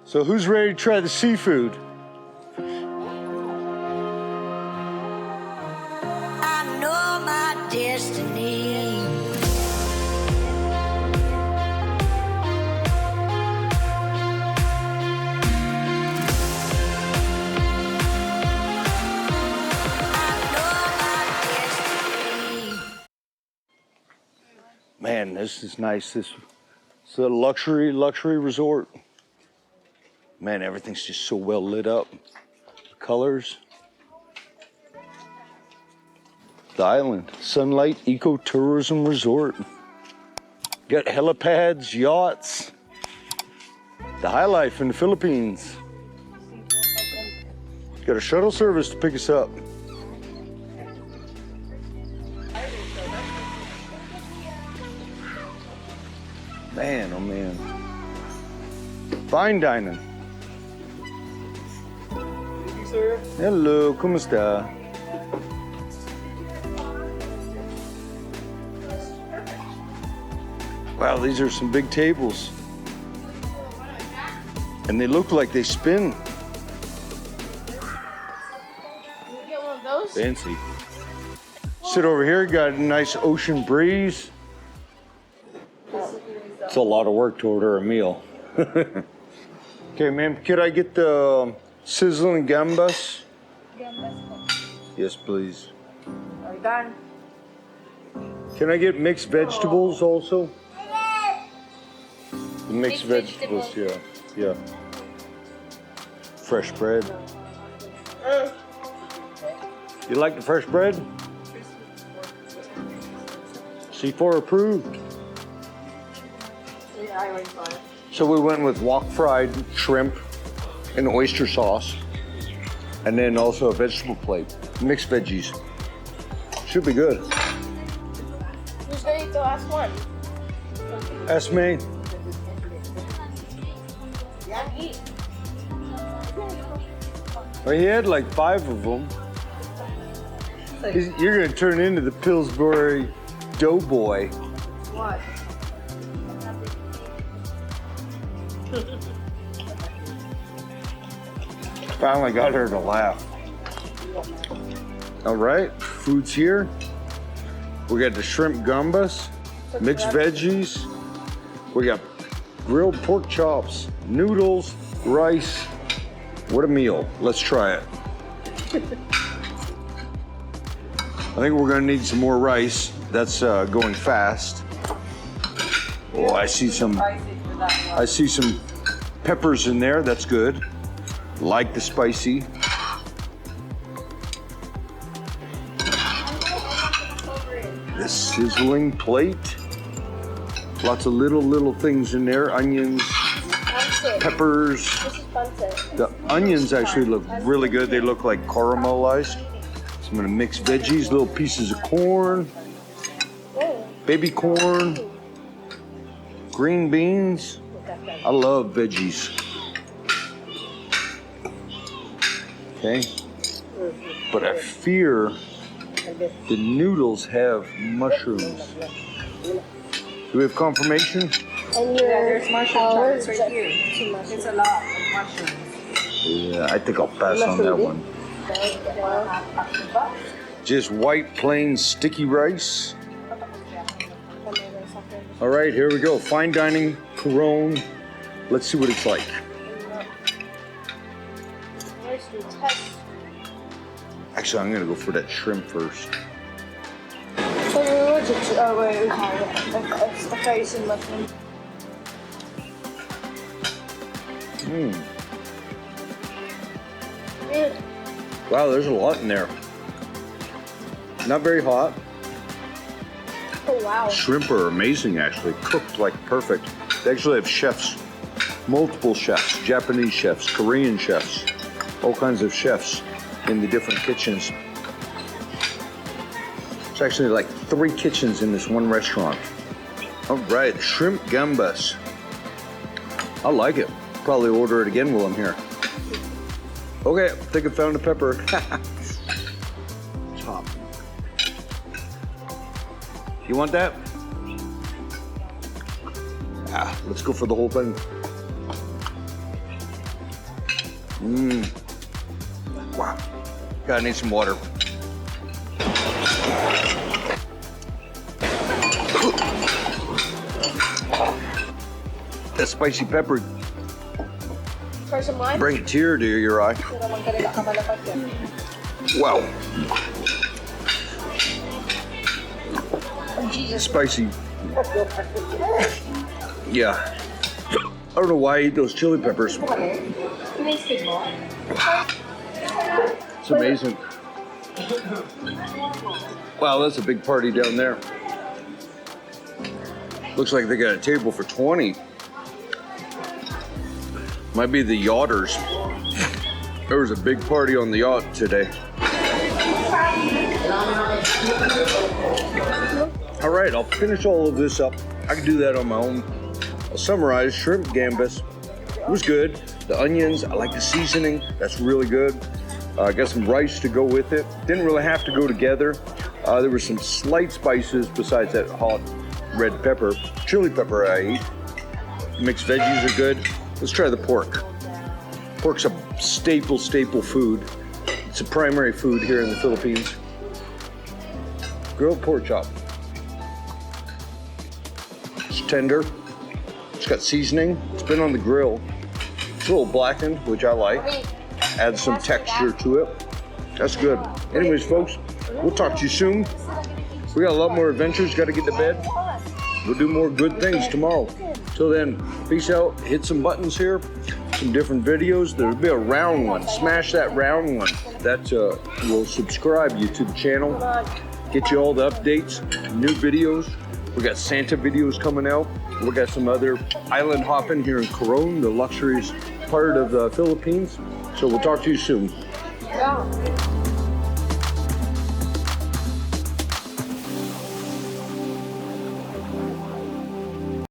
So who's ready to try the seafood? I know my destiny. Man, this is nice. This is a luxury resort. Man, everything's just so well lit up. The colors. The island, Sunlight Ecotourism Resort. Got helipads, yachts. The high life in the Philippines. Got a shuttle service to pick us up. Man, oh man. Fine dining. Thank you, sir. Hello, kumusta? Wow, these are some big tables. And they look like they spin. Can we get one of those? Fancy. Sit over here, got a nice ocean breeze. It's a lot of work to order a meal. Okay, ma'am, could I get the sizzling gambas? Yes, please. Are we done? Can I get mixed vegetables also? Mixed vegetables, yeah. Yeah. Fresh bread. You like the fresh bread? C4 approved. Yeah, I already saw it. So we went with wok fried shrimp and oyster sauce. And then also a vegetable plate. Mixed veggies. Should be good. Who's gonna eat the last one? That's me. Yeah, eat. Well, he had like 5 of them. You're gonna turn into the Pillsbury Doughboy. What? Finally got her to laugh. All right, food's here. We got the shrimp gambas, mixed veggies. We got grilled pork chops, noodles, rice. What a meal. Let's try it. I think we're gonna need some more rice. That's going fast. Oh, I see some peppers in there. That's good. Like the spicy. This sizzling plate. Lots of little things in there. Onions, peppers. This is Bunsen. The onions actually look really good. They look like caramelized. So I'm gonna mix veggies, little pieces of corn, baby corn, green beans. I love veggies. Okay, but I fear the noodles have mushrooms. Do we have confirmation? And your There's mushroom chops right here. Too much. It's a lot of mushrooms. Yeah, I think I'll pass on that one. Just white, plain, sticky rice. All right, here we go. Fine dining, Coron. Let's see what it's like. Actually, I'm gonna go for that shrimp first. Wow, there's a lot in there. Not very hot. Oh, wow. Shrimp are amazing, actually. Cooked like perfect. They actually have chefs, multiple chefs, Japanese chefs, Korean chefs, all kinds of chefs in the different kitchens. It's actually like 3 kitchens in this one restaurant. All right, shrimp gambas. I like it. Probably order it again while I'm here. Okay, I think I found a pepper. Top. You want that? Let's go for the whole thing. Wow. Gotta need some water. That spicy pepper For some lunch? bring a tear to your eye. Wow. Spicy. Yeah. I don't know why I eat those chili peppers. It's amazing. Wow, that's a big party down there. Looks like they got a table for 20. Might be the yachters. There was a big party on the yacht today. All right, I'll finish all of this up. I can do that on my own. I'll summarize. Shrimp gambas. It was good. The onions, I like the seasoning. That's really good. I got some rice to go with it. Didn't really have to go together. There were some slight spices besides that hot red pepper. Chili pepper I eat. Mixed veggies are good. Let's try the pork. Pork's a staple food. It's a primary food here in the Philippines. Grilled pork chop. It's tender. It's got seasoning. It's been on the grill. It's a little blackened, which I like. Add some texture to it. That's good. Anyways, folks, we'll talk to you soon. We got a lot more adventures. Got to get to bed. We'll do more good things tomorrow. Till then, peace out. Hit some buttons here. Some different videos. There'll be a round one. Smash that round one. That will subscribe you to the channel. Get you all the updates, new videos. We got Santa videos coming out. We got some other island hopping here in Coron, the luxurious part of the Philippines. So we'll talk to you soon. Yeah.